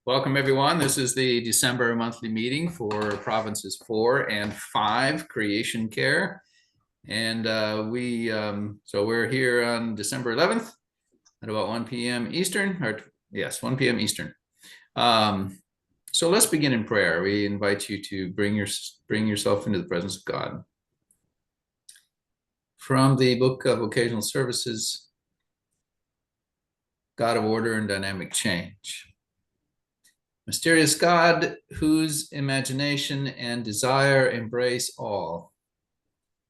Welcome, everyone. This is the December monthly meeting for provinces 4 and 5 creation care. And so we're here on December 11th at about 1 p.m. Eastern, or yes, 1 p.m. Eastern. So let's begin in prayer. We invite you to bring yourself into the presence of God. From the book of Occasional Services, God of Order and Dynamic Change. Mysterious God, whose imagination and desire embrace all.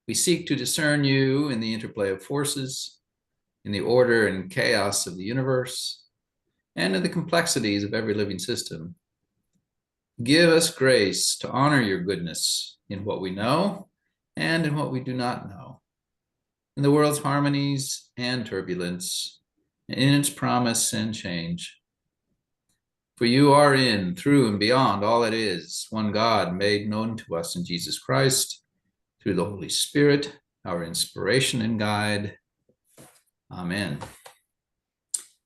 We seek to discern you in the interplay of forces, in the order and chaos of the universe, and in the complexities of every living system. Give us grace to honor your goodness in what we know and in what we do not know, in the world's harmonies and turbulence, in its promise and change. For you are in, through, and beyond all it is, one God made known to us in Jesus Christ, through the Holy Spirit, our inspiration and guide. Amen.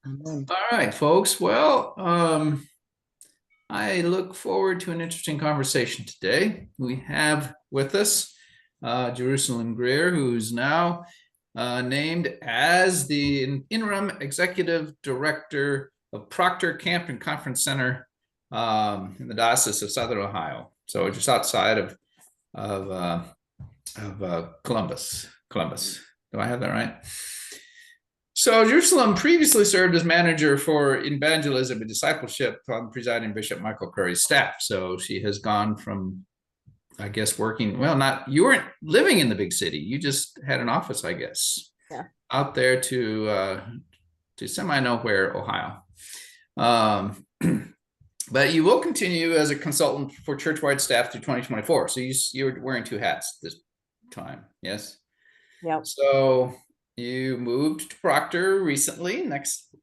Amen. All right, folks. Well, I look forward to an interesting conversation today. We have with us Jerusalem Greer, who's now named as the interim executive director of Proctor Camp and Conference Center in the Diocese of Southern Ohio. So just outside of Columbus. Do I have that right? So Jerusalem previously served as manager for evangelism and discipleship on presiding Bishop Michael Curry's staff. So she has gone from, I guess, working, you weren't living in the big city. You just had an office, I guess, out there to semi-nowhere, Ohio. But you will continue as a consultant for church-wide staff through 2024. So you're wearing two hats this time, yes? Yep. So you moved to Proctor recently,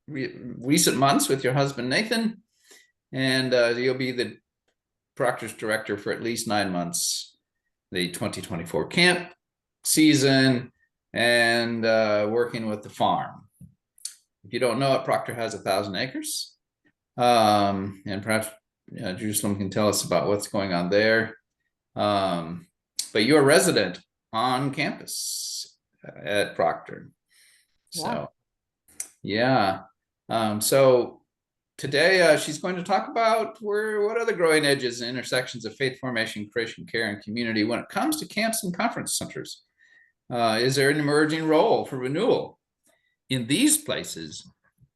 recent months with your husband, Nathan, and you'll be the Proctor's director for at least 9 months, the 2024 camp season, and working with the farm. If you don't know it, Proctor has 1,000 acres. And perhaps Jerusalem can tell us about what's going on there. But you're a resident on campus at Proctor. So, yeah. So today she's going to talk about what are the growing edges and intersections of faith formation, creation care, and community when it comes to camps and conference centers. Is there an emerging role for renewal in these places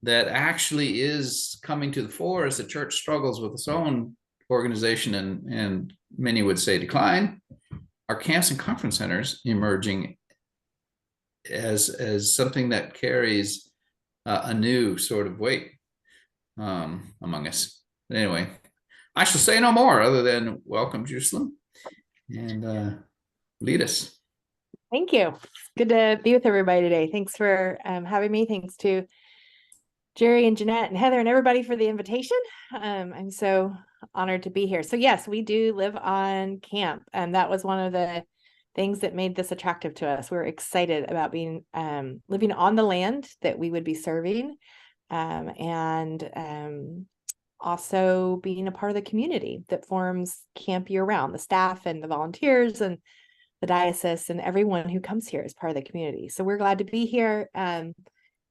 that actually is coming to the fore as the church struggles with its own organization and many would say decline? Are camps and conference centers emerging as something that carries a new sort of weight among us? But anyway, I shall say no more other than welcome, Jerusalem, and lead us. Thank you. Good to be with everybody today. Thanks for having me. Thanks to Jerry and Jeanette and Heather and everybody for the invitation. I'm so honored to be here. So yes, we do live on camp. And that was one of the things that made this attractive to us. We're excited about being living on the land that we would be serving, and also being a part of the community that forms camp year round, the staff and the volunteers and the diocese and everyone who comes here is part of the community. So we're glad to be here.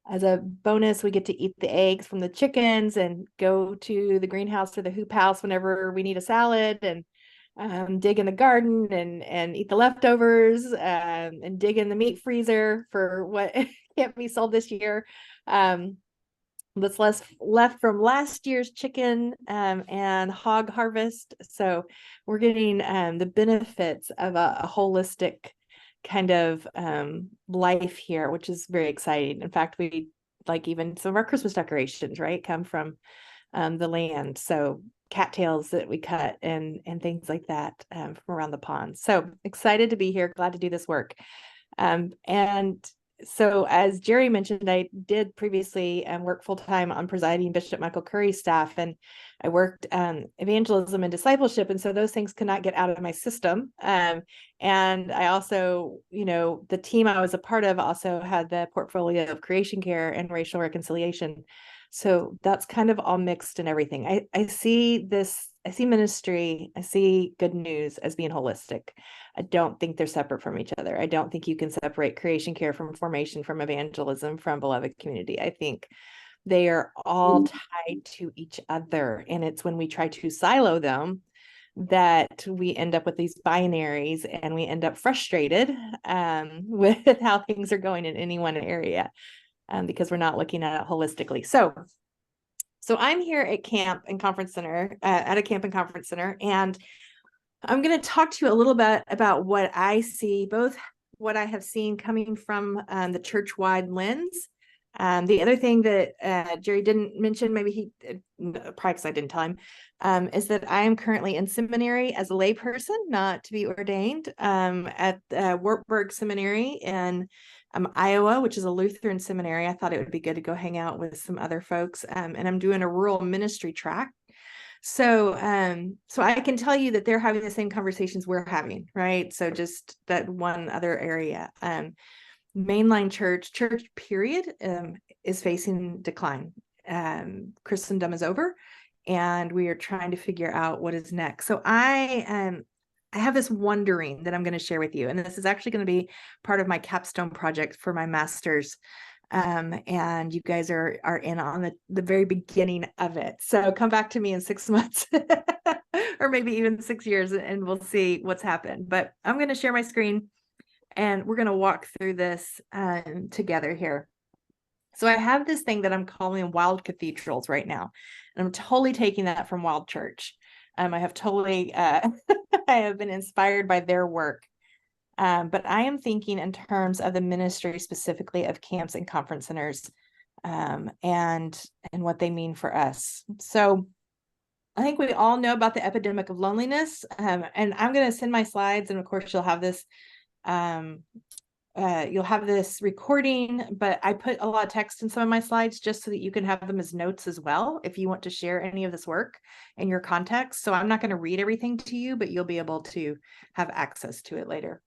As a bonus, we get to eat the eggs from the chickens and go to the greenhouse or the hoop house whenever we need a salad, and dig in the garden and eat the leftovers, and dig in the meat freezer for what can't be sold this year. That's left from last year's chicken and hog harvest. So we're getting the benefits of a holistic kind of life here, which is very exciting. In fact, we like even some of our Christmas decorations, right, come from the land. So cattails that we cut and things like that from around the pond. So excited to be here. Glad to do this work. And so as Jerry mentioned, I did previously work full-time on presiding Bishop Michael Curry's staff, and I worked evangelism and discipleship. And so those things could not get out of my system. And I also, the team I was a part of also had the portfolio of creation care and racial reconciliation. So that's kind of all mixed and everything. I see ministry, I see good news as being holistic. I don't think they're separate from each other. I don't think you can separate creation care from formation, from evangelism, from beloved community. I think they are all tied to each other. And it's when we try to silo them that we end up with these binaries and we end up frustrated with how things are going in any one area because we're not looking at it holistically. So I'm here at camp and conference center, at a camp and conference center, and I'm going to talk to you a little bit about what I see, both what I have seen coming from the church-wide lens. The other thing that Jerry didn't mention, maybe he, probably because I didn't tell him, is that I am currently in seminary as a layperson, not to be ordained, at Wartburg Seminary in Iowa, which is a Lutheran seminary. I thought it would be good to go hang out with some other folks, and I'm doing a rural ministry track. So I can tell you that they're having the same conversations we're having, right? So just that one other area. Mainline church period, is facing decline. Christendom is over, and we are trying to figure out what is next. So I have this wondering that I'm going to share with you, and this is actually going to be part of my capstone project for my master's. And you guys are in on the very beginning of it. So come back to me in 6 months or maybe even 6 years, and we'll see what's happened. But I'm going to share my screen and we're going to walk through this together here. So I have this thing that I'm calling Wild Cathedrals right now, and I'm totally taking that from Wild Church. I have totally, I have been inspired by their work. But I am thinking in terms of the ministry specifically of camps and conference centers, and what they mean for us. So I think we all know about the epidemic of loneliness, and I'm going to send my slides, and of course you'll have this recording, but I put a lot of text in some of my slides just so that you can have them as notes as well if you want to share any of this work in your context. So I'm not going to read everything to you, but you'll be able to have access to it later.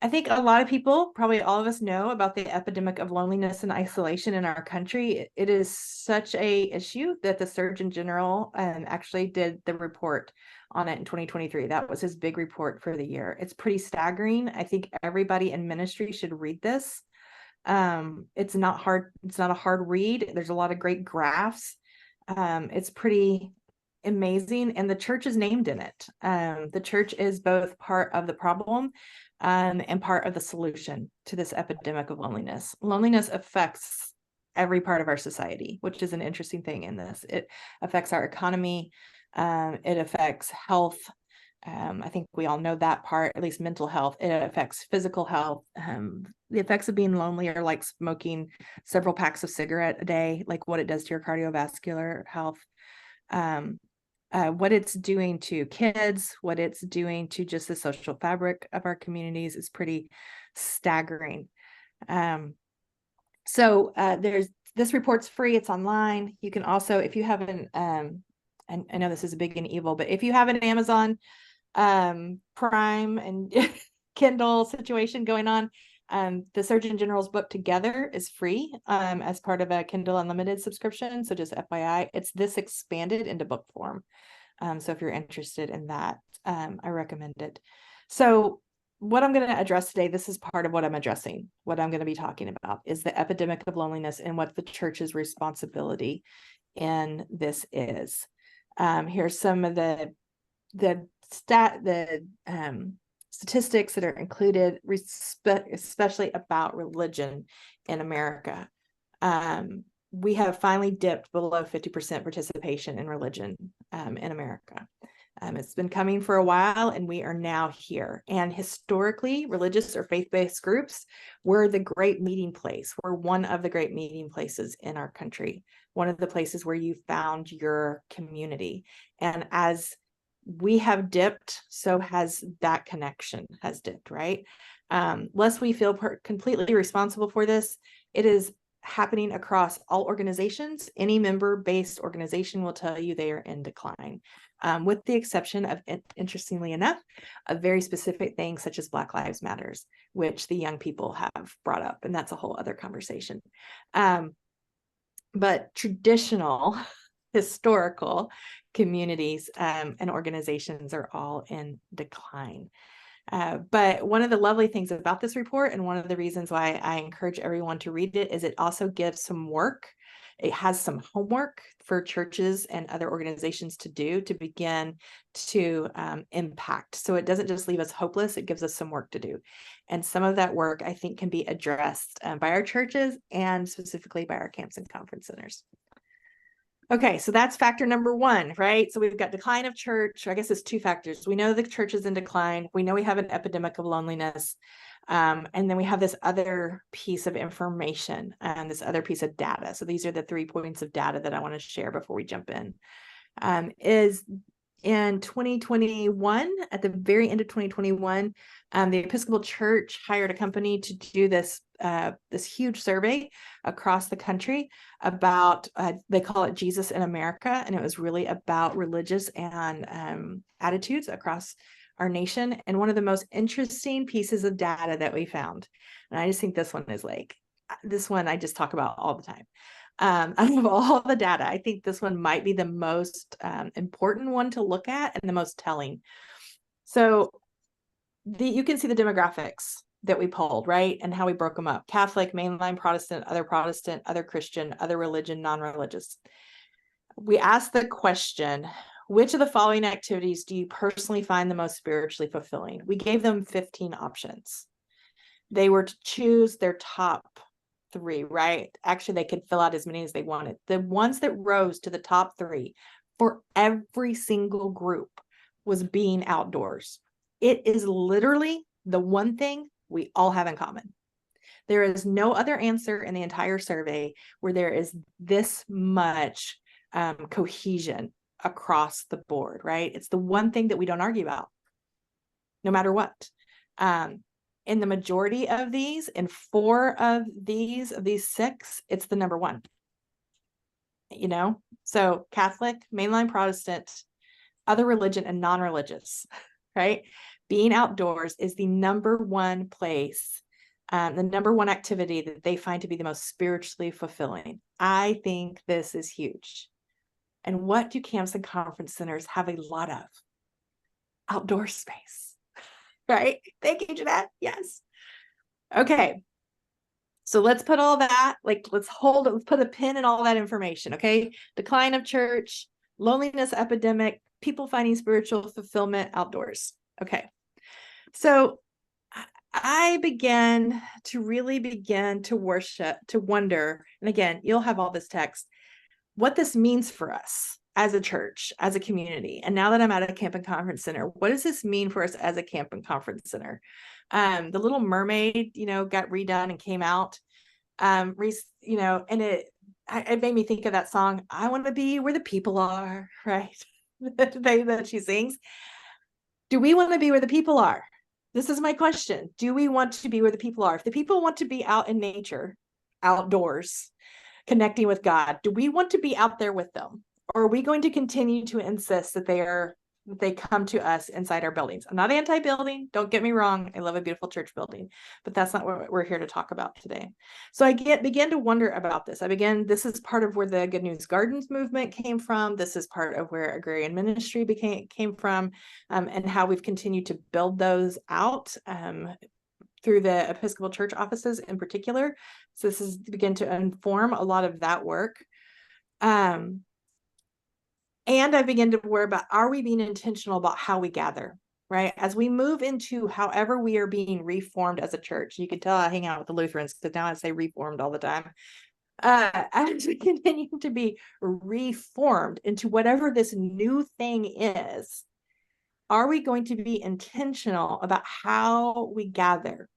I think a lot of people, probably all of us, know about the epidemic of loneliness and isolation in our country. It is such a issue that the Surgeon General actually did the report on it in 2023. That was his big report for the year. It's pretty staggering. I think everybody in ministry should read this. It's not hard. It's not a hard read. There's a lot of great graphs. It's pretty amazing, and the church is named in it. The church is both part of the problem and part of the solution to this epidemic of loneliness. Loneliness affects every part of our society, which is an interesting thing in this. It affects our economy. It affects health. I think we all know that part, at least mental health. It affects physical health. The effects of being lonely are like smoking several packs of cigarette a day, like what it does to your cardiovascular health. What it's doing to kids, what it's doing to just the social fabric of our communities is pretty staggering. So there's this report's free, it's online. You can also, if you haven't, and I know this is a big and evil, but if you have an Amazon Prime and Kindle situation going on, the Surgeon General's book Together is free as part of a Kindle Unlimited subscription. So just FYI, it's this expanded into book form. So if you're interested in that, I recommend it. So what I'm going to address today, this is part of what I'm addressing. What I'm going to be talking about is the epidemic of loneliness and what the church's responsibility in this is. Here's some of the statistics that are included, especially about religion in America. We have finally dipped below 50% participation in religion in America. It's been coming for a while, and we are now here. And historically, religious or faith-based groups were the great meeting place. We're one of the great meeting places in our country, one of the places where you found your community. And as we have dipped, so has that connection has dipped, right? Lest we feel completely responsible for this, it is happening across all organizations. Any member-based organization will tell you they are in decline, with the exception of, interestingly enough, a very specific things such as Black Lives Matters, which the young people have brought up, and that's a whole other conversation. but traditional historical communities and organizations are all in decline. But one of the lovely things about this report, and one of the reasons why I encourage everyone to read it, is it also gives some work. It has some homework for churches and other organizations to do to begin to impact. So it doesn't just leave us hopeless, it gives us some work to do. And some of that work, I think, can be addressed by our churches and specifically by our camps and conference centers. Okay, so that's factor number one, right? So we've got decline of church. I guess it's two factors. We know the church is in decline. We know we have an epidemic of loneliness. And then we have this other piece of information and this other piece of data. So these are the 3 points of data that I want to share before we jump in. Is in 2021, at the very end of 2021, the Episcopal Church hired a company to do this huge survey across the country about, they call it Jesus in America, and it was really about religious and attitudes across our nation. And one of the most interesting pieces of data that we found, and I just think this one is like, this one I just talk about all the time. Out of all the data, I think this one might be the most important one to look at and the most telling. So you can see the demographics that we polled, right? And how we broke them up: Catholic, mainline Protestant, other Christian, other religion, non-religious. We asked the question, which of the following activities do you personally find the most spiritually fulfilling? We gave them 15 options. They were to choose their top 3, right? Actually, they could fill out as many as they wanted. The ones that rose to the top 3 for every single group was being outdoors. It is literally the one thing we all have in common. There is no other answer in the entire survey where there is this much cohesion across the board, right? It's the one thing that we don't argue about, no matter what. In the majority of these, in 4 of these 6, it's the number 1. You know, so Catholic, mainline Protestant, other religion, and non-religious, right? Being outdoors is the number 1 place, the number 1 activity that they find to be the most spiritually fulfilling. I think this is huge. And what do camps and conference centers have a lot of? Outdoor space, right? Thank you, Jeanette. Yes. Okay. So let's put all that, let's put a pin in all that information. Okay. Decline of church, loneliness epidemic, people finding spiritual fulfillment outdoors. Okay. So I began to worship, to wonder, and again, you'll have all this text, what this means for us as a church, as a community. And now that I'm at a camp and conference center, what does this mean for us as a camp and conference center? The Little Mermaid, got redone and came out, and it made me think of that song, I want to be where the people are, right? that she sings. Do we want to be where the people are? This is my question. Do we want to be where the people are? If the people want to be out in nature, outdoors, connecting with God, do we want to be out there with them? Or are we going to continue to insist that they come to us inside our buildings? I'm not anti-building, don't get me wrong. I love a beautiful church building, but that's not what we're here to talk about today. So I began to wonder about this. This is part of where the Good News Gardens movement came from. This is part of where agrarian ministry came from, and how we've continued to build those out through the Episcopal Church offices in particular. So this is begin to inform a lot of that work. And I begin to worry about, are we being intentional about how we gather, right? As we move into however we are being reformed as a church, you can tell I hang out with the Lutherans because now I say reformed all the time. As we continue to be reformed into whatever this new thing is, are we going to be intentional about how we gather?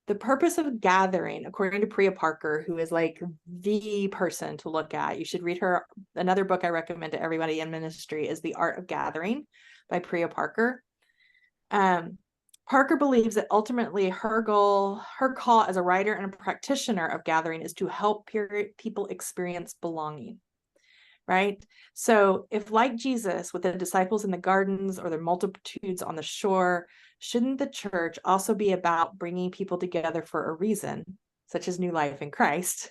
The purpose of gathering, according to Priya Parker, who is like the person to look at, you should read her. Another book I recommend to everybody in ministry is The Art of Gathering by Priya Parker. Parker believes that ultimately her call as a writer and a practitioner of gathering is to help people experience belonging. Right? So if, like Jesus with the disciples in the gardens or the multitudes on the shore, shouldn't the church also be about bringing people together for a reason, such as new life in Christ,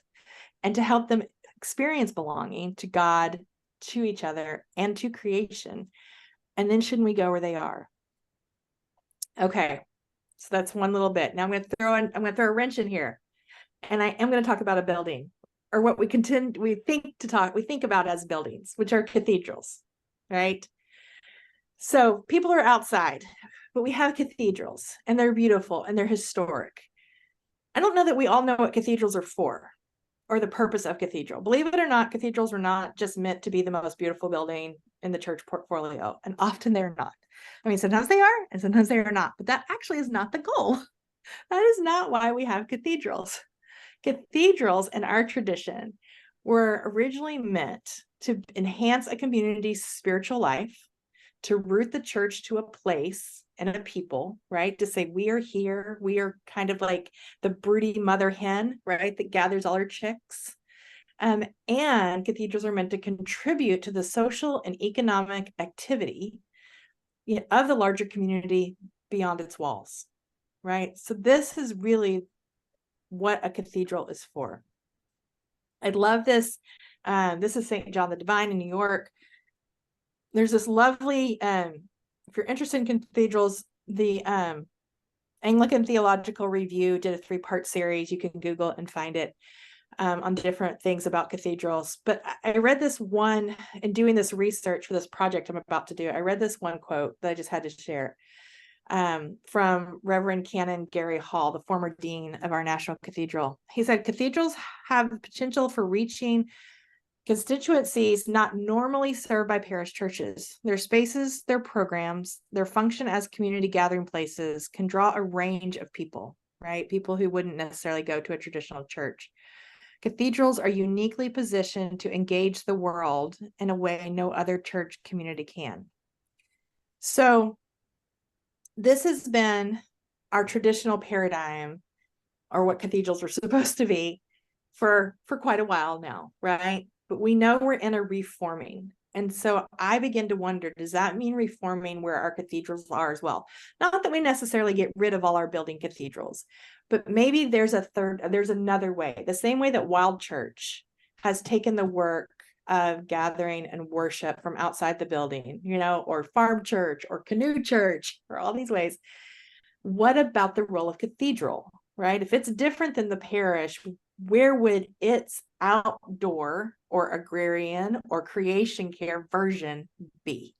and to help them experience belonging to God, to each other, and to creation? And then shouldn't we go where they are? Okay, so that's one little bit. Now I'm going to throw a wrench in here, and I am going to talk about a building, or what we think about as buildings, which are cathedrals, right? So people are outside, but we have cathedrals, and they're beautiful and they're historic. I don't know that we all know what cathedrals are for, or the purpose of cathedral. Believe it or not, cathedrals were not just meant to be the most beautiful building in the church portfolio, and often they're not. I mean, sometimes they are, and sometimes they are not, but that actually is not the goal. That is not why we have cathedrals. Cathedrals in our tradition were originally meant to enhance a community's spiritual life, to root the church to a place and a people, right? To say, we are here. We are kind of like the broody mother hen, right? That gathers all her chicks. And cathedrals are meant to contribute to the social and economic activity of the larger community beyond its walls, right? So this is really what a cathedral is for. I love this. This is St. John the Divine in New York. There's this lovely, if you're interested in cathedrals, the Anglican Theological Review did a 3-part series. You can Google and find it on different things about cathedrals. But I read this one, in doing this research for this project I'm about to do, I read this one quote that I just had to share from Reverend Canon Gary Hall, the former dean of our National Cathedral. He said, cathedrals have the potential for reaching constituencies not normally served by parish churches. Their spaces, their programs, their function as community gathering places can draw a range of people, right? People who wouldn't necessarily go to a traditional church. Cathedrals are uniquely positioned to engage the world in a way no other church community can. So this has been our traditional paradigm, or what cathedrals are supposed to be, for quite a while now, right? But we know we're in a reforming. And so I begin to wonder, does that mean reforming where our cathedrals are as well? Not that we necessarily get rid of all our building cathedrals, but maybe there's another way, the same way that Wild Church has taken the work of gathering and worship from outside the building, or farm church or canoe church, or all these ways. What about the role of cathedral, right? If it's different than the parish, where would its outdoor or agrarian or creation care version be,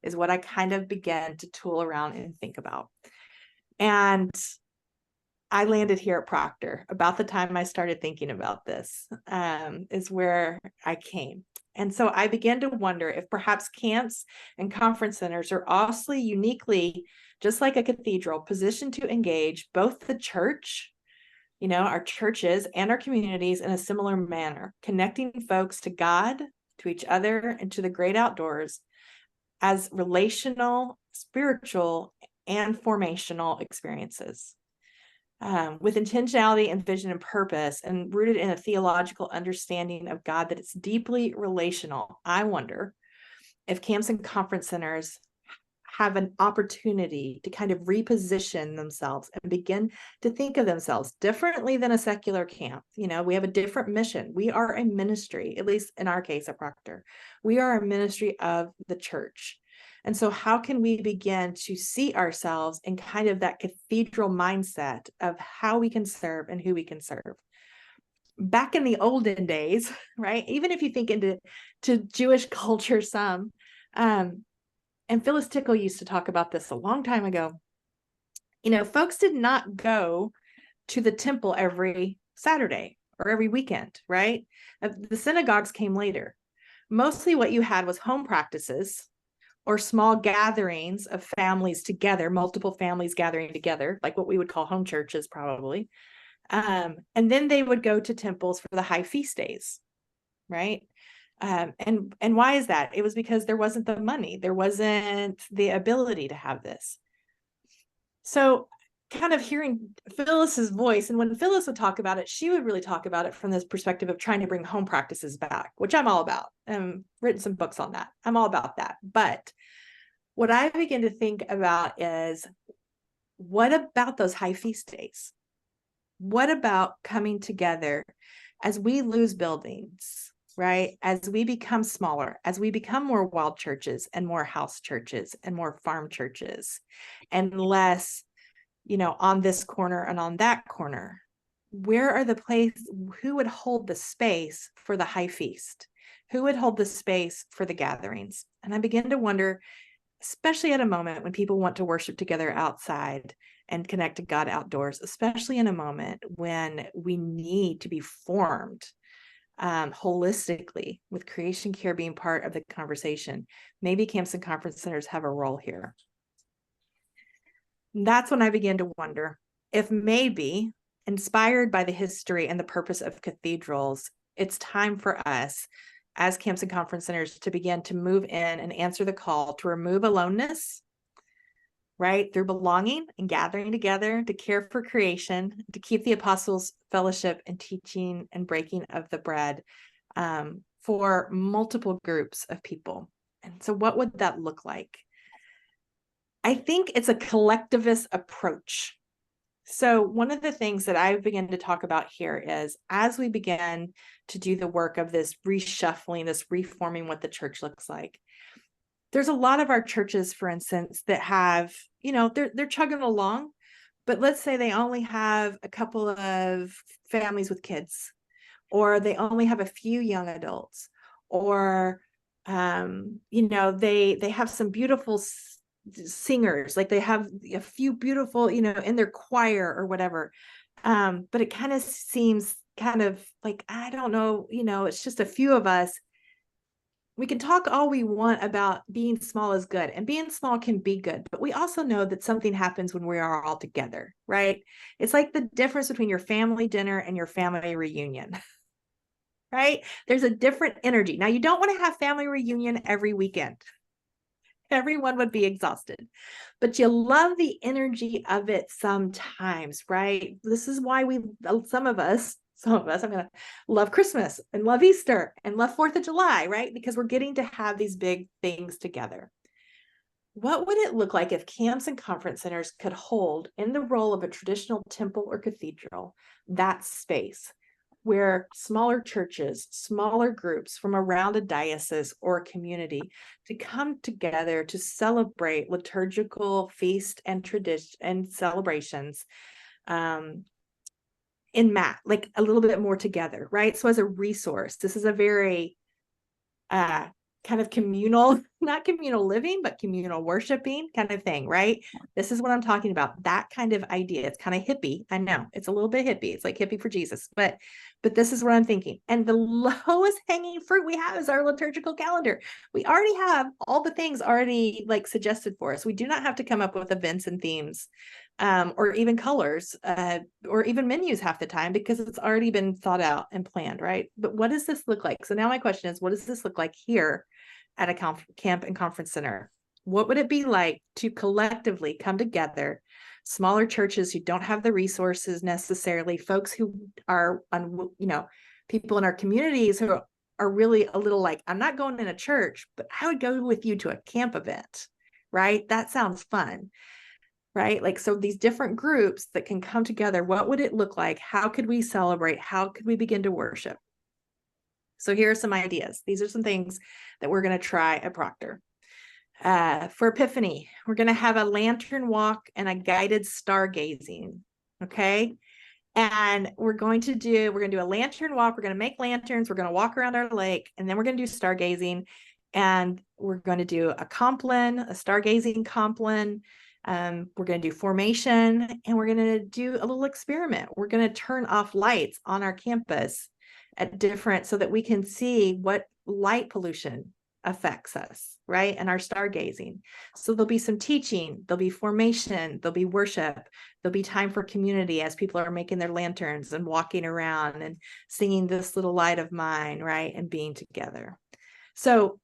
is what I kind of began to tool around and think about. And I landed here at Proctor about the time I started thinking about this, is where I came. And so I began to wonder if perhaps camps and conference centers are also uniquely, just like a cathedral, positioned to engage both the church, our churches, and our communities in a similar manner, connecting folks to God, to each other, and to the great outdoors as relational, spiritual, and formational experiences. With intentionality and vision and purpose, and rooted in a theological understanding of God that it's deeply relational. I wonder if camps and conference centers have an opportunity to kind of reposition themselves and begin to think of themselves differently than a secular camp. We have a different mission. We are a ministry, at least in our case at Proctor. We are a ministry of the church. And so how can we begin to see ourselves in kind of that cathedral mindset of how we can serve and who we can serve? Back in the olden days, right? Even if you think into Jewish culture, some, and Phyllis Tickle used to talk about this a long time ago. Folks did not go to the temple every Saturday or every weekend, right? The synagogues came later. Mostly what you had was home practices or small gatherings of families together, multiple families gathering together, like what we would call home churches probably. And then they would go to temples for the high feast days, right? And why is that? It was because there wasn't the money, there wasn't the ability to have this. So kind of hearing Phyllis's voice, and when Phyllis would talk about it, she would really talk about it from this perspective of trying to bring home practices back, which I'm all about. Written some books on that. I'm all about that. But what I begin to think about is, what about those high feast days? What about coming together as we lose buildings, right? As we become smaller, as we become more wild churches and more house churches and more farm churches and less, on this corner and on that corner, where are the places, who would hold the space for the high feast? Who would hold the space for the gatherings? And I begin to wonder, especially at a moment when people want to worship together outside and connect to God outdoors, especially in a moment when we need to be formed holistically, with creation care being part of the conversation. Maybe camps and conference centers have a role here. That's when I began to wonder if maybe, inspired by the history and the purpose of cathedrals, it's time for us as camps and conference centers to begin to move in and answer the call to remove aloneness, right? Through belonging and gathering together to care for creation, to keep the apostles' fellowship and teaching and breaking of the bread for multiple groups of people. And so what would that look like? I think it's a collectivist approach. So one of the things that I begin to talk about here is, as we begin to do the work of this reshuffling, this reforming what the church looks like, there's a lot of our churches, for instance, that have, they're chugging along, but let's say they only have a couple of families with kids, or they only have a few young adults, or they have some beautiful singers, like they have a few beautiful, in their choir or whatever. But it kind of seems kind of like, I don't know, it's just a few of us. We can talk all we want about being small is good, and being small can be good, but we also know that something happens when we are all together, right? It's like the difference between your family dinner and your family reunion, right? There's a different energy. Now, you don't want to have family reunion every weekend. Everyone would be exhausted, but you love the energy of it sometimes, right? This is why some of us, I'm going to love Christmas and love Easter and love 4th of July, right? Because we're getting to have these big things together. What would it look like if camps and conference centers could hold, in the role of a traditional temple or cathedral, that space where smaller churches, smaller groups from around a diocese or a community to come together to celebrate liturgical feast and tradition and celebrations in like a little bit more together, right? So as a resource, this is a very kind of communal, not communal living, but communal worshiping kind of thing, right? This is what I'm talking about. That kind of idea. It's kind of hippie. I know it's a little bit hippie. It's like hippie for Jesus, but this is what I'm thinking. And the lowest hanging fruit we have is our liturgical calendar. We already have all the things already like suggested for us. We do not have to come up with events and themes, or even colors, or even menus half the time, because it's already been thought out and planned, right? But what does this look like? So now my question is, what does this look like here at a camp and conference center? What would it be like to collectively come together, smaller churches who don't have the resources necessarily, folks who are, people in our communities who are really a little like, I'm not going in a church, but I would go with you to a camp event, right? That sounds fun, right? Like, so these different groups that can come together, what would it look like? How could we celebrate? How could we begin to worship? So here are some ideas. These are some things that we're going to try at Proctor. For Epiphany, we're going to have a lantern walk and a guided stargazing. Okay. And we're going to do a lantern walk. We're going to make lanterns. We're going to walk around our lake, and then we're going to do stargazing. And we're going to do a compline, a stargazing compline. We're going to do formation, and we're going to do a little experiment. We're going to turn off lights on our campus at different, so that we can see what light pollution affects us, right? And our stargazing. So there'll be some teaching, there'll be formation, there'll be worship, there'll be time for community as people are making their lanterns and walking around and singing This Little Light of Mine, right? And being together. So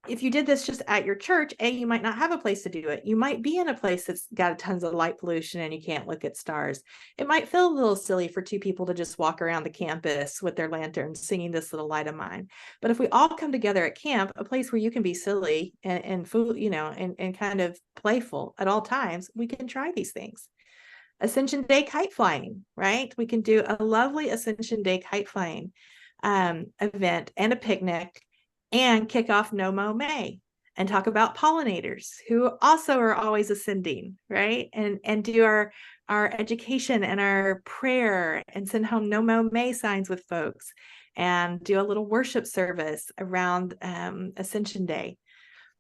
if you did this just at your church, you might not have a place to do it. You might be in a place that's got tons of light pollution and you can't look at stars. It might feel a little silly for two people to just walk around the campus with their lanterns singing This Little Light of Mine. But if we all come together at camp, a place where you can be silly and fool, and kind of playful at all times, we can try these things. Ascension Day kite flying, right? We can do a lovely Ascension Day kite flying. event and a picnic, and kick off No Mow May and talk about pollinators who also are always ascending, right? And do our education and our prayer and send home No Mow May signs with folks and do a little worship service around Ascension Day.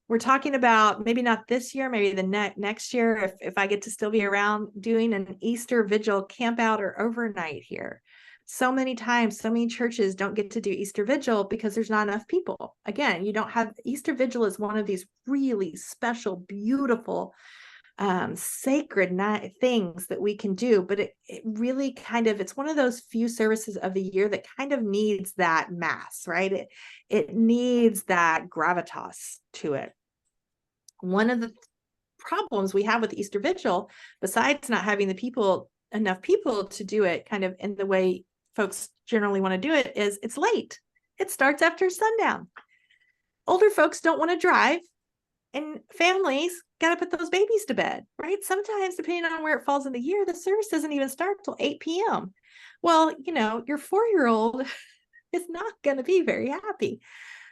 We're talking about maybe not this year, maybe the next year, if I get to still be around, doing an Easter vigil camp out or overnight here. So many times, so many churches don't get to do Easter vigil because there's not enough people. Again, you don't have Easter vigil is one of these really special, beautiful, sacred things that we can do, but it really kind of, it's one of those few services of the year that kind of needs that mass, right? It needs that gravitas to it. One of the problems we have with Easter Vigil, besides not having enough people to do it kind of in the way folks generally want to do it, is it's late. It starts after sundown. Older folks don't want to drive, and families got to put those babies to bed, right? Sometimes, depending on where it falls in the year, the service doesn't even start till 8 p.m. Well, your 4-year-old is not going to be very happy.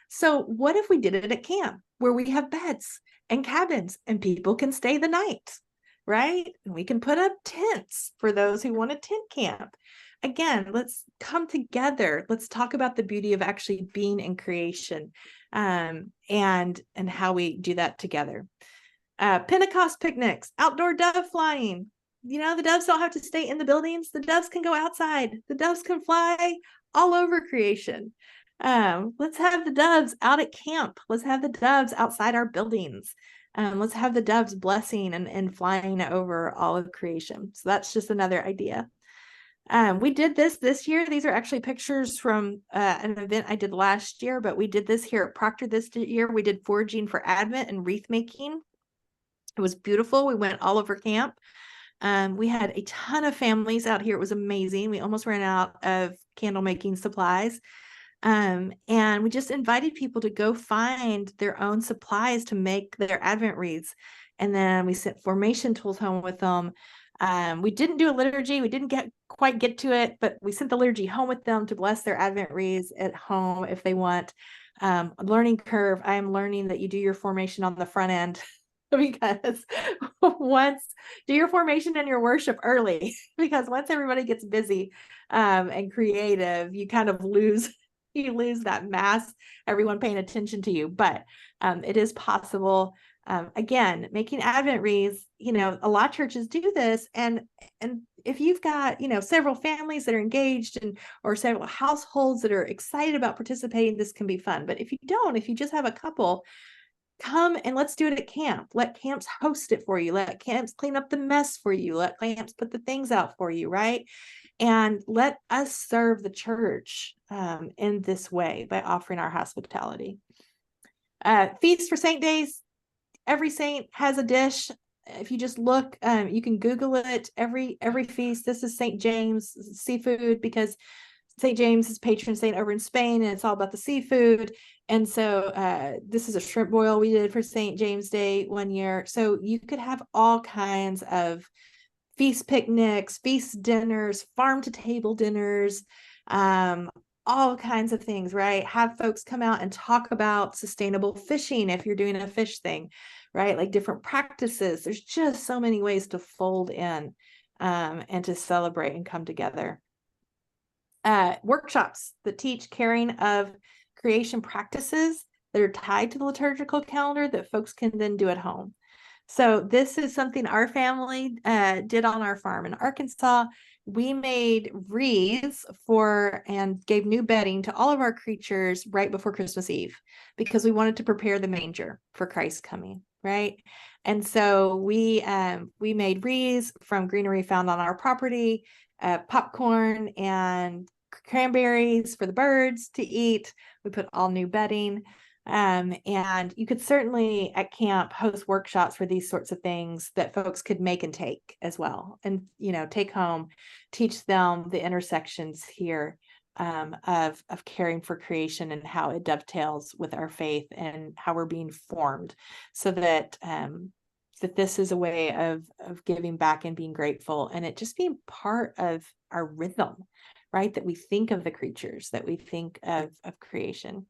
So what if we did it at camp where we have beds and cabins and people can stay the night, right? And we can put up tents for those who want a tent camp. Again, let's come together. Let's talk about the beauty of actually being in creation, and how we do that together. Pentecost picnics, outdoor dove flying. The doves don't have to stay in the buildings. The doves can go outside. The doves can fly all over creation. Let's have the doves out at camp. Let's have the doves outside our buildings. Let's have the doves blessing and flying over all of creation. So that's just another idea. We did this year. These are actually pictures from an event I did last year, but we did this here at Proctor this year. We did foraging for Advent and wreath making. It was beautiful. We went all over camp. We had a ton of families out here. It was amazing. We almost ran out of candle making supplies. And we just invited people to go find their own supplies to make their Advent wreaths. And then we sent formation tools home with them. We didn't do a liturgy. We didn't quite get to it, but we sent the liturgy home with them to bless their Advent wreaths at home if they want. Learning curve. I am learning that you do your formation on the front end. Because do your formation and your worship early, because once everybody gets busy and creative, you kind of lose that mass, everyone paying attention to you. But it is possible. Again, making Advent wreaths, a lot of churches do this, and if you've got several families that are engaged or several households that are excited about participating, this can be fun. But if you just have a couple, come and let's do it at camp. Let camps host it for you. Let camps clean up the mess for you. Let camps put the things out for you, right? And let us serve the church in this way by offering our hospitality. Feast for Saint Days. Every saint has a dish. If you just look, you can Google it. Every feast. This is Saint James seafood, because St. James is patron saint over in Spain, and it's all about the seafood. And so this is a shrimp boil we did for St. James Day one year. So you could have all kinds of feast picnics, feast dinners, farm to table dinners, all kinds of things, right? Have folks come out and talk about sustainable fishing if you're doing a fish thing, right? Like different practices. There's just so many ways to fold in and to celebrate and come together. Workshops that teach caring of creation practices that are tied to the liturgical calendar that folks can then do at home. So this is something our family did on our farm in Arkansas. We made wreaths and gave new bedding to all of our creatures right before Christmas Eve, because we wanted to prepare the manger for Christ's coming, right? And so we made wreaths from greenery found on our property, popcorn and cranberries for the birds to eat. We put all new bedding. And you could certainly at camp host workshops for these sorts of things that folks could make and take as well, and take home, teach them the intersections here of caring for creation and how it dovetails with our faith and how we're being formed, so that that this is a way of giving back and being grateful, and it just being part of our rhythm, right? That we think of the creatures, that we think of creation.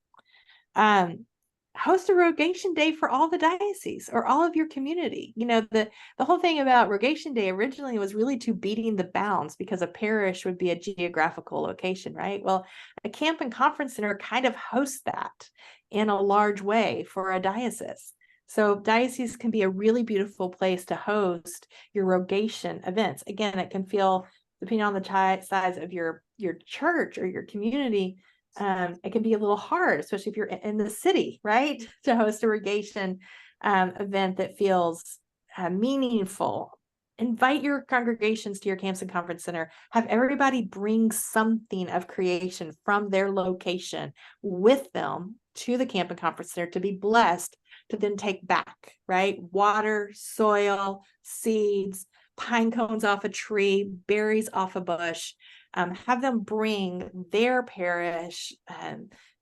Host a rogation day for all the diocese or all of your community. You know, the whole thing about rogation day originally was really to beating the bounds, because a parish would be a geographical location, right? Well, a camp and conference center kind of hosts that in a large way for a diocese. So diocese can be a really beautiful place to host your rogation events. Again, it can feel, depending on the size of your church or your community, it can be a little hard, especially if you're in the city, right, to host a rogation event that feels meaningful. Invite your congregations to your camps and conference center. Have everybody bring something of creation from their location with them to the camp and conference center to be blessed, to then take back, right? Water, soil, seeds, pine cones off a tree, berries off a bush. Have them bring their parish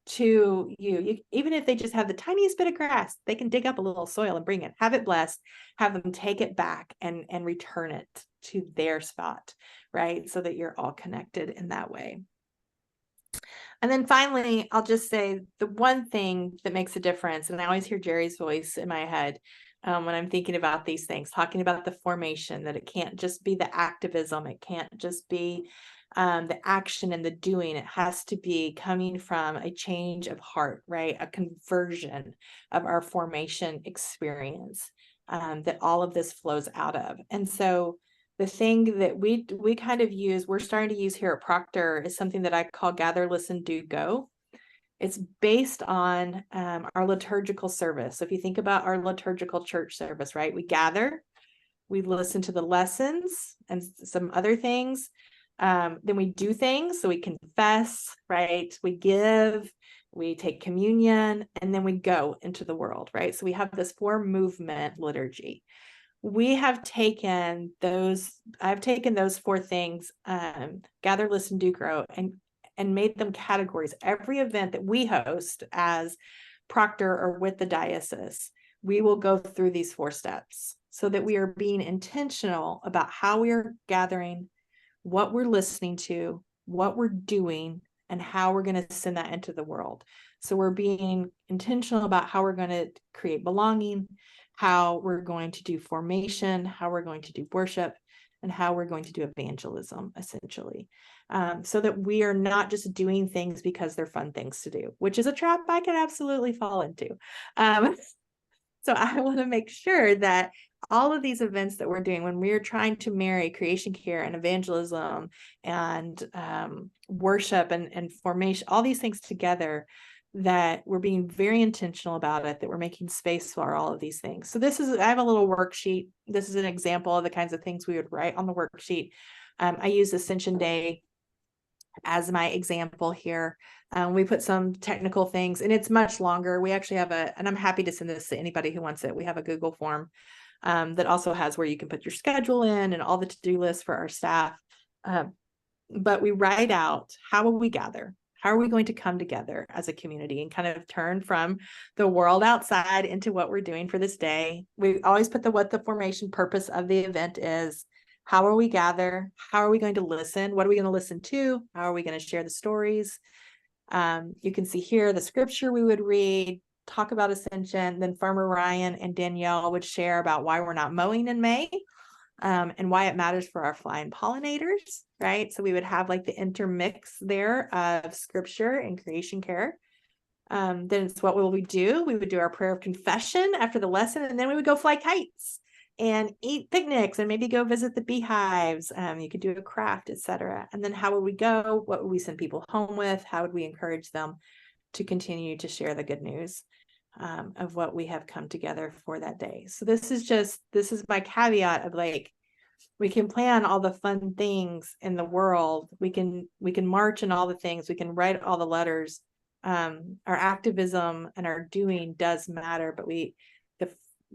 to you. Even if they just have the tiniest bit of grass, they can dig up a little soil and bring it, have it blessed, have them take it back and return it to their spot, right? So that you're all connected in that way. And then finally, I'll just say the one thing that makes a difference, and I always hear Jerry's voice in my head when I'm thinking about these things, talking about the formation, that it can't just be the activism, it can't just be the action and the doing. It has to be coming from a change of heart, right? A conversion of our formation experience that all of this flows out of. And so the thing that we kind of use, we're starting to use here at Proctor, is something that I call gather, listen, do, go. It's based on our liturgical service. So if you think about our liturgical church service, right? We gather, we listen to the lessons and some other things. Then we do things. So we confess, right? We give, we take communion, and then we go into the world, right? So we have this 4-movement liturgy. We have taken those, I've taken those 4 things, gather, listen, do, grow, and made them categories. Every event that we host as Proctor or with the diocese, we will go through these 4 steps so that we are being intentional about how we are gathering, what we're listening to, what we're doing, and how we're going to send that into the world. So we're being intentional about how we're going to create belonging, how we're going to do formation, how we're going to do worship, and how we're going to do evangelism, essentially. So that we are not just doing things because they're fun things to do, which is a trap I can absolutely fall into. So I want to make sure that all of these events that we're doing, when we're trying to marry creation care and evangelism and worship and formation, all these things together, that we're being very intentional about it, that we're making space for all of these things. So I have a little worksheet. This is an example of the kinds of things we would write on the worksheet. I use Ascension Day as my example here. We put some technical things, and it's much longer. We actually have and I'm happy to send this to anybody who wants it. We have a Google form that also has where you can put your schedule in and all the to-do lists for our staff. But we write out, how will we gather? How are we going to come together as a community and kind of turn from the world outside into what we're doing for this day? We always put what the formation purpose of the event is. How will we gather? How are we going to listen? What are we going to listen to? How are we going to share the stories? You can see here the scripture we would read, talk about Ascension. Then Farmer Ryan and Danielle would share about why we're not mowing in May. And why it matters for our flying pollinators, right? So we would have like the intermix there of scripture and creation care. Then it's what will we do? We would do our prayer of confession after the lesson, and then we would go fly kites and eat picnics and maybe go visit the beehives. You could do a craft, etc. And then how would we go? What would we send people home with? How would we encourage them to continue to share the good news of what we have come together for that day? So this is my caveat of like, we can plan all the fun things in the world. We can march in all the things. We can write all the letters. Our activism and our doing does matter, but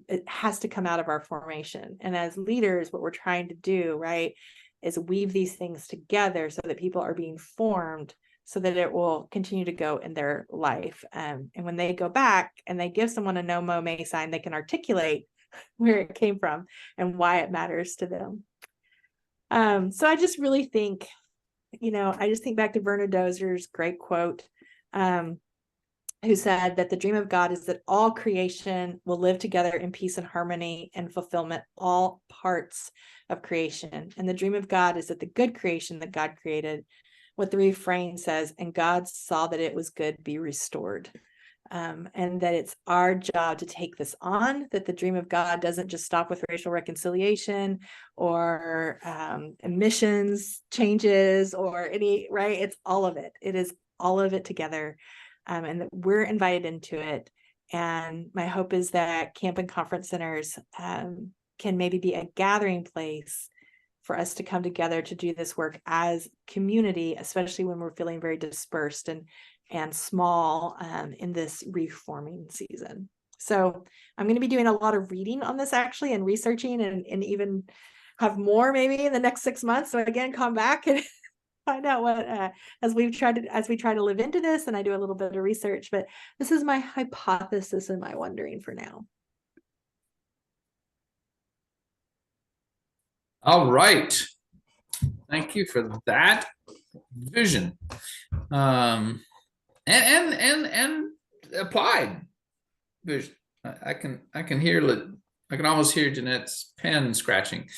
it has to come out of our formation. And as leaders, what we're trying to do, right, is weave these things together so that people are being formed, so that it will continue to go in their life. And when they go back and they give someone a no mow May sign, they can articulate where it came from and why it matters to them. So I just really think I just think back to Bernard Dozer's great quote, who said that the dream of God is that all creation will live together in peace and harmony and fulfillment, all parts of creation. And the dream of God is that the good creation that God created, what the refrain says, and God saw that it was good, be restored. And that it's our job to take this on, that the dream of God doesn't just stop with racial reconciliation or emissions changes or any, right? It's all of it. It is all of it together. And that we're invited into it. And my hope is that camp and conference centers can maybe be a gathering place for us to come together to do this work as community, especially when we're feeling very dispersed and small in this reforming season. So I'm going to be doing a lot of reading on this actually, and researching, and even have more maybe in the next 6 months. So again, come back and find out what as we try to live into this, and I do a little bit of research, but this is my hypothesis and my wondering for now. All right. Thank you for that vision. And applied vision. I can hear it. I can almost hear Jeanette's pen scratching,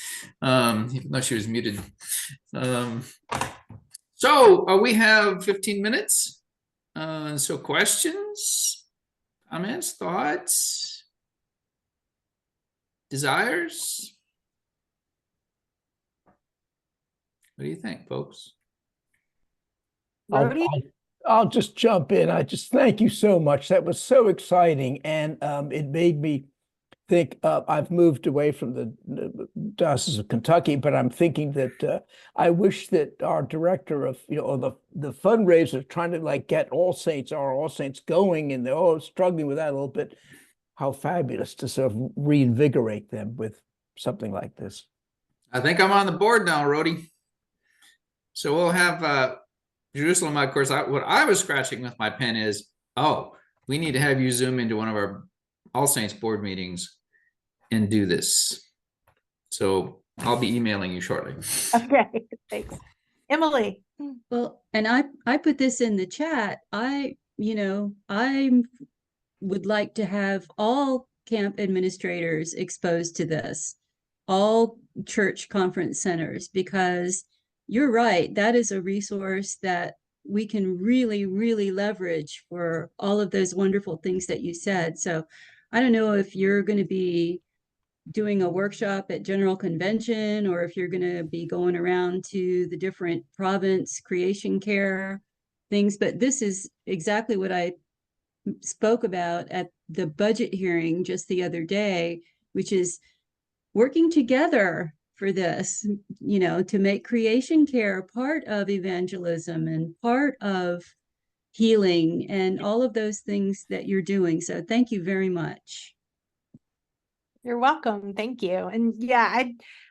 even though she was muted. So we have 15 minutes. So questions, comments, thoughts, desires? What do you think, folks? I'll just jump in. I just thank you so much. That was so exciting. And it made me think, I've moved away from the Diocese of Kentucky, but I'm thinking that I wish that our director of, the fundraiser trying to get All Saints going, and they're all struggling with that a little bit. How fabulous to sort of reinvigorate them with something like this. I think I'm on the board now, Rhodey. So we'll have Jerusalem. Of course, what I was scratching with my pen is, we need to have you Zoom into one of our All Saints board meetings and do this. So I'll be emailing you shortly. Okay, thanks. Emily. Well, and I put this in the chat. I would like to have all camp administrators exposed to this, all church conference centers, because you're right, that is a resource that we can really, really leverage for all of those wonderful things that you said. So I don't know if you're going to be doing a workshop at General Convention, or if you're going to be going around to the different province creation care things, but this is exactly what I spoke about at the budget hearing just the other day, which is working together for this, to make creation care part of evangelism and part of healing and all of those things that you're doing. So thank you very much. You're welcome. Thank you. And yeah,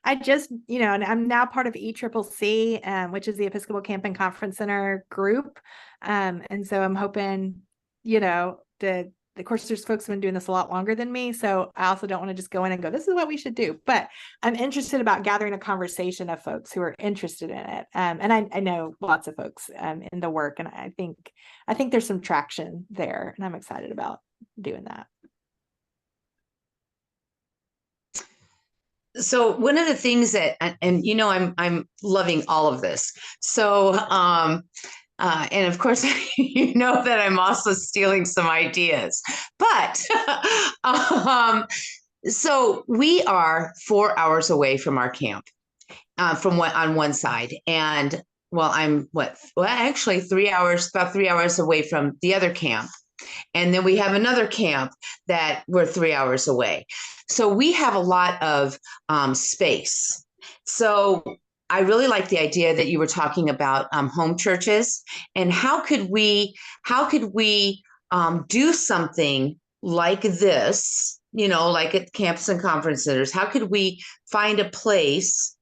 I just, and I'm now part of ECCC, which is the Episcopal Camp and Conference Center group. And so I'm hoping, of course, there's folks who've been doing this a lot longer than me. So I also don't want to just go in and go, this is what we should do. But I'm interested about gathering a conversation of folks who are interested in it. And I know lots of folks in the work. And I think there's some traction there. And I'm excited about doing that. So one of the things that, and I'm loving all of this. So, and of course, that I'm also stealing some ideas, but, so we are 4 hours away from our camp, on one side. And I'm actually 3 hours, about 3 hours away from the other camp. And then we have another camp that we're 3 hours away. So we have a lot of space. So I really like the idea that you were talking about home churches, and how could we do something like this, like at camps and conference centers? How could we find a place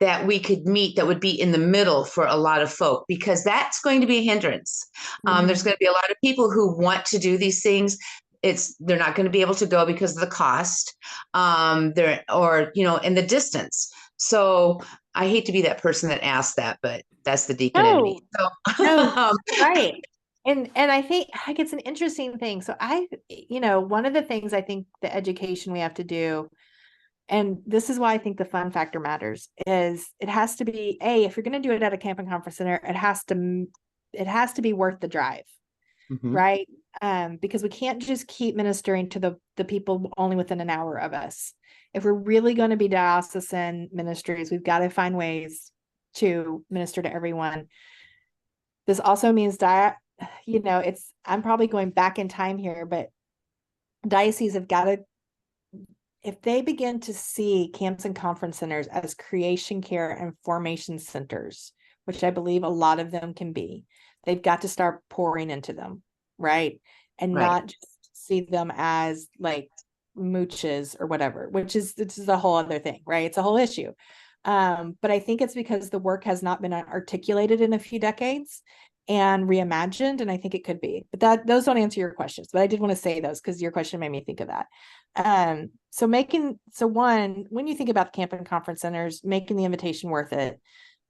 that we could meet that would be in the middle for a lot of folk, because that's going to be a hindrance. There's going to be a lot of people who want to do these things. They're not going to be able to go because of the cost, and the distance. So I hate to be that person that asks that, but that's the deacon in me. So, No, right. And I think like it's an interesting thing. So one of the things I think the education we have to do, and this is why I think the fun factor matters, is it has to be if you're going to do it at a camp and conference center, it has to be worth the drive, Mhm. right? Because we can't just keep ministering to the people only within an hour of us. If we're really going to be diocesan ministries, we've got to find ways to minister to everyone. This also means I'm probably going back in time here, but dioceses have got to, if they begin to see camps and conference centers as creation care and formation centers, which I believe a lot of them can be, they've got to start pouring into them, right? And Right. not just see them as like mooches or whatever, this is a whole other thing, right? It's a whole issue. But I think it's because the work has not been articulated in a few decades and reimagined, and I think it could be. But those don't answer your questions. But I did want to say those because your question made me think of that. So one, when you think about the camp and conference centers, making the invitation worth it,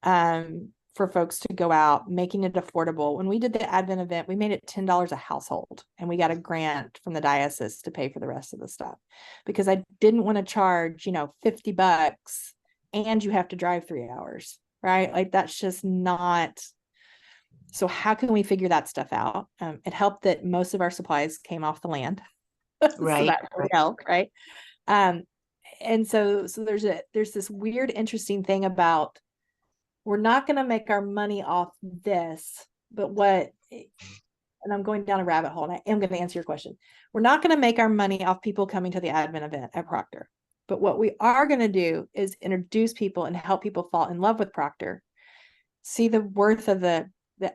for folks to go out, making it affordable. When we did the Advent event, we made it $10 a household, and we got a grant from the diocese to pay for the rest of the stuff because I didn't want to charge, $50 and you have to drive 3 hours, right? Like that's just not. So how can we figure that stuff out? It helped that most of our supplies came off the land. Right. So that really helped, right? And so there's this weird, interesting thing about, we're not going to make our money off this, but and I'm going down a rabbit hole, and I am going to answer your question. We're not going to make our money off people coming to the Advent event at Proctor. But what we are going to do is introduce people and help people fall in love with Proctor, see the worth of the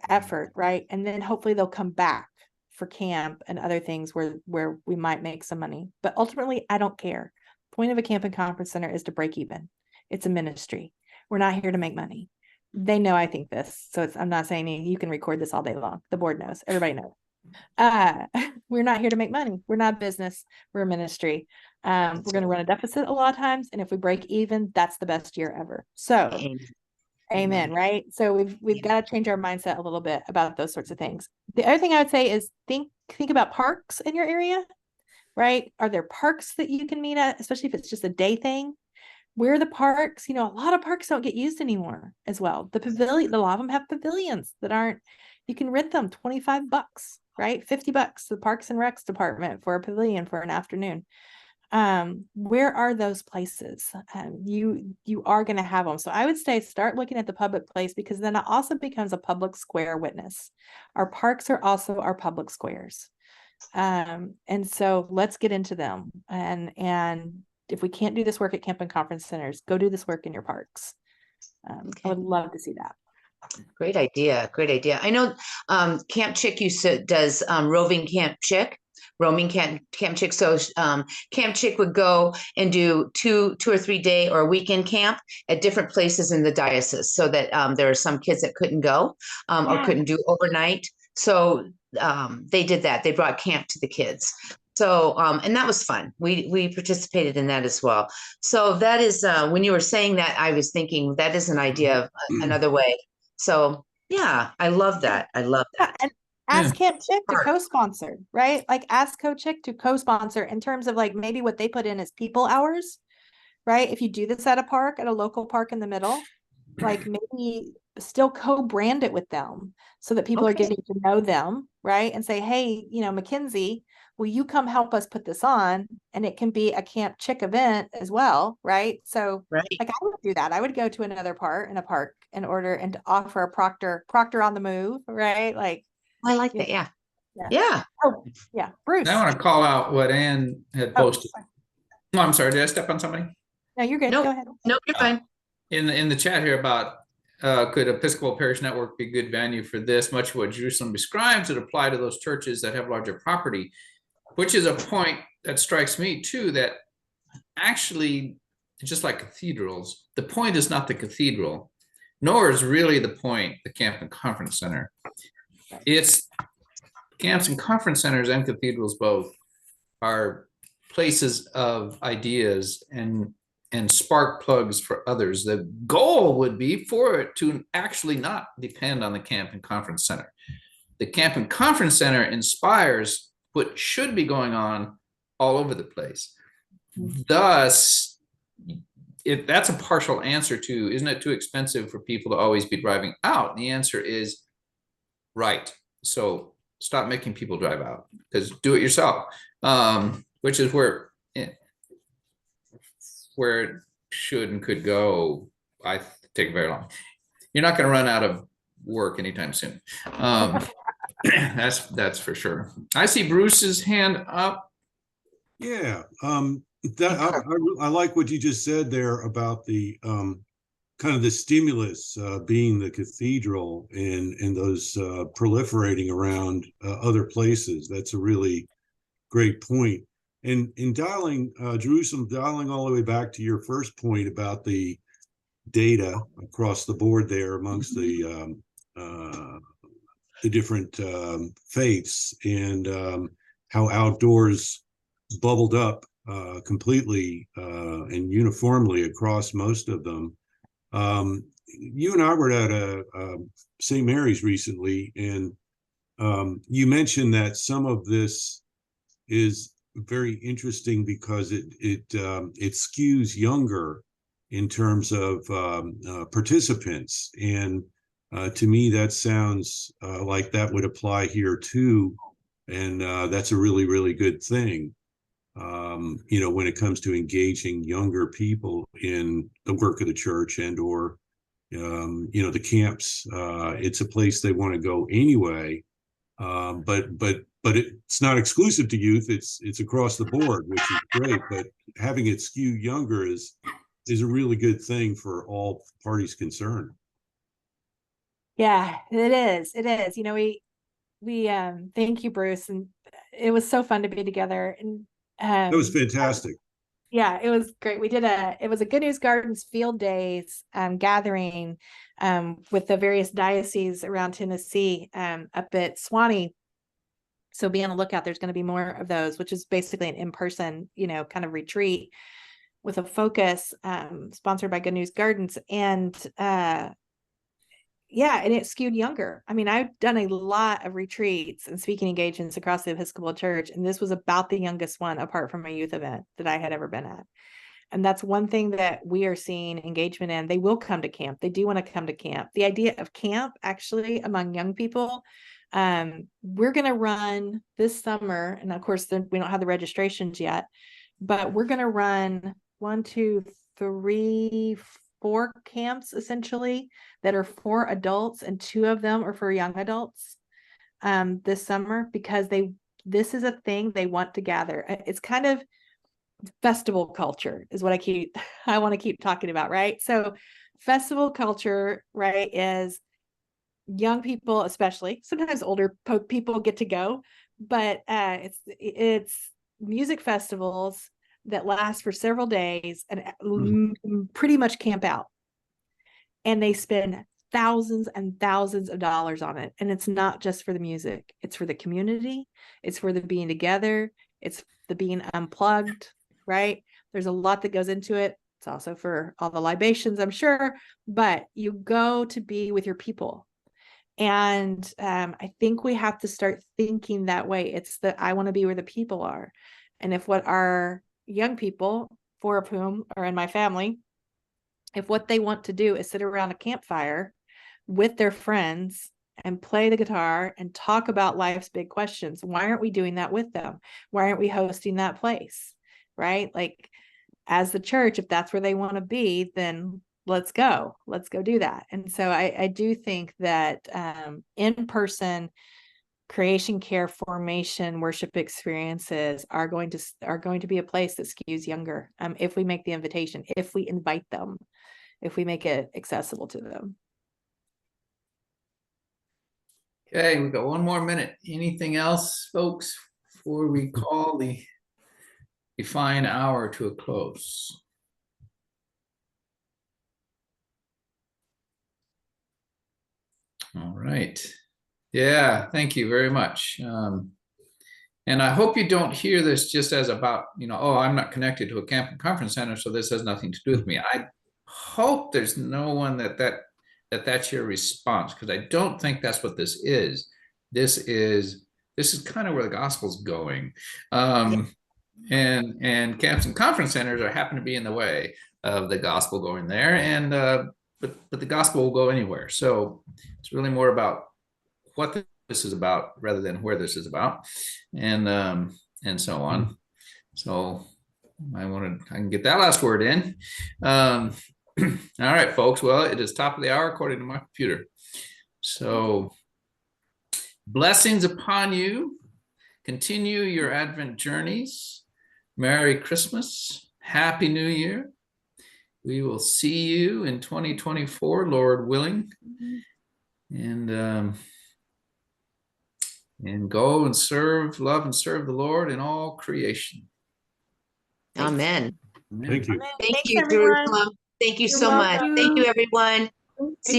effort, right? And then hopefully they'll come back for camp and other things where we might make some money. But ultimately, I don't care. Point of a camp and conference center is to break even. It's a ministry. We're not here to make money. They know I think this, so I'm not saying you can record this all day long. The board knows. Everybody knows. We're not here to make money. We're not business. We're a ministry. We're going to run a deficit a lot of times, and if we break even, that's the best year ever. So, amen, right? So we've got to change our mindset a little bit about those sorts of things. The other thing I would say is think about parks in your area, right? Are there parks that you can meet at, especially if it's just a day thing? Where are the parks? A lot of parks don't get used anymore as well. The pavilion, a lot of them have pavilions that aren't, you can rent them $25, right? $50, the Parks and Recs department for a pavilion for an afternoon. Where are those places? You are going to have them. So I would say start looking at the public place, because then it also becomes a public square witness. Our parks are also our public squares. And so let's get into them. And if we can't do this work at camp and conference centers, go do this work in your parks. I would love to see that. Great idea. Great idea. I know Camp Chick does roaming Camp Chick. So Camp Chick would go and do two or 3 day or a weekend camp at different places in the diocese, so that there are some kids that couldn't go or couldn't do overnight. So they did that. They brought camp to the kids. So, and that was fun. We participated in that as well. So that is, when you were saying that, I was thinking that is an idea of another way. So yeah, I love that. I love that. And ask Camp Chick to co-sponsor, right? Like ask Coach Chick to co-sponsor in terms of like maybe what they put in as people hours, right? If you do this at a local park in the middle, like maybe still co-brand it with them so that people are getting to know them, right? And say, hey, Mackenzie, will you come help us put this on? And it can be a Camp Chick event as well, right? So like I would do that. I would go to another park in order and to offer a Proctor on the move, right? Like I like that. Yeah. Oh, yeah. Bruce. I want to call out what Ann had posted. Oh, I'm sorry. Did I step on somebody? No, you're good. Nope. Go ahead. Nope, you're fine. In the chat here about could Episcopal Parish Network be a good venue for this? Much of what Jerusalem describes would apply to those churches that have larger property, which is a point that strikes me too, that actually, just like cathedrals, the point is not the cathedral, nor is really the point the camp and conference center. It's camps and conference centers and cathedrals both are places of ideas and and spark plugs for others. The goal would be for it to actually not depend on the camp and conference center. The camp and conference center inspires what should be going on all over the place. Thus, if that's a partial answer to, isn't it too expensive for people to always be driving out? And the answer is right. So stop making people drive out, because do it yourself, which is where it should and could go. I take very long. You're not going to run out of work anytime soon. That's for sure. I see Bruce's hand up. Yeah, I like what you just said there about the kind of the stimulus being the cathedral and those proliferating around other places. That's a really great point. And in dialing Jerusalem, dialing all the way back to your first point about the data across the board there amongst the different faiths, and how outdoors bubbled up completely and uniformly across most of them. You and I were at a St. Mary's recently, and you mentioned that some of this is very interesting because it skews younger in terms of participants, and to me that sounds like that would apply here too, and that's a really, really good thing. When it comes to engaging younger people in the work of the church and or the camps, it's a place they want to go anyway. But it's not exclusive to youth. It's across the board, which is great. But having it skew younger is a really good thing for all parties concerned. Yeah, it is. It is. We thank you, Bruce, and it was so fun to be together. And That was fantastic. Yeah, it was great. It was a Good News Gardens field days gathering with the various dioceses around Tennessee up at Swanee. So be on the lookout. There's going to be more of those, which is basically an in-person, kind of retreat with a focus sponsored by Good News Gardens. And yeah, and it skewed younger. I mean, I've done a lot of retreats and speaking engagements across the Episcopal Church, and this was about the youngest one apart from a youth event that I had ever been at. And that's one thing that we are seeing engagement in. They will come to camp. They do want to come to camp. The idea of camp actually among young people, we're going to run this summer. And of course, we don't have the registrations yet, but we're going to run 1, 2, 3, 4 camps essentially that are for adults, and 2 of them are for young adults this summer, because this is a thing they want to gather. It's kind of festival culture is what I want to keep talking about, right? So festival culture, right, is young people, especially sometimes older people get to go, but it's music festivals that last for several days and pretty much camp out, and they spend thousands and thousands of dollars on it. And it's not just for the music, it's for the community, it's for the being together, it's the being unplugged, right? There's a lot that goes into it. It's also for all the libations, I'm sure, but you go to be with your people. And I think we have to start thinking that way. It's that I want to be where the people are. And if what our young people, 4 of whom are in my family, if what they want to do is sit around a campfire with their friends and play the guitar and talk about life's big questions, why aren't we doing that with them? Why aren't we hosting that place? Right? Like, as the church, if that's where they want to be, then let's go do that. And so I do think that in-person creation, care, formation, worship experiences are going to be a place that skews younger, if we make the invitation, if we invite them, if we make it accessible to them. Okay, we've got 1 more minute. Anything else, folks, before we call the fine hour to a close? All right. Yeah, thank you very much. And I hope you don't hear this just as about, oh, I'm not connected to a camp and conference center, so this has nothing to do with me. I hope there's no one that's your response, because I don't think that's what this is. This is kind of where the gospel's going. And camps and conference centers happen to be in the way of the gospel going there. And but the gospel will go anywhere. So it's really more about what this is about rather than where this is about, and so on. So I can get that last word in. All right, folks. Well, it is top of the hour according to my computer. So blessings upon you. Continue your Advent journeys. Merry Christmas. Happy New Year. We will see you in 2024, Lord willing. And go and love and serve the Lord in all creation. Amen. Thank you. Thank Thanks, you, everyone. Jerusalem. Thank you You're so much. welcome. Thank you, everyone. See you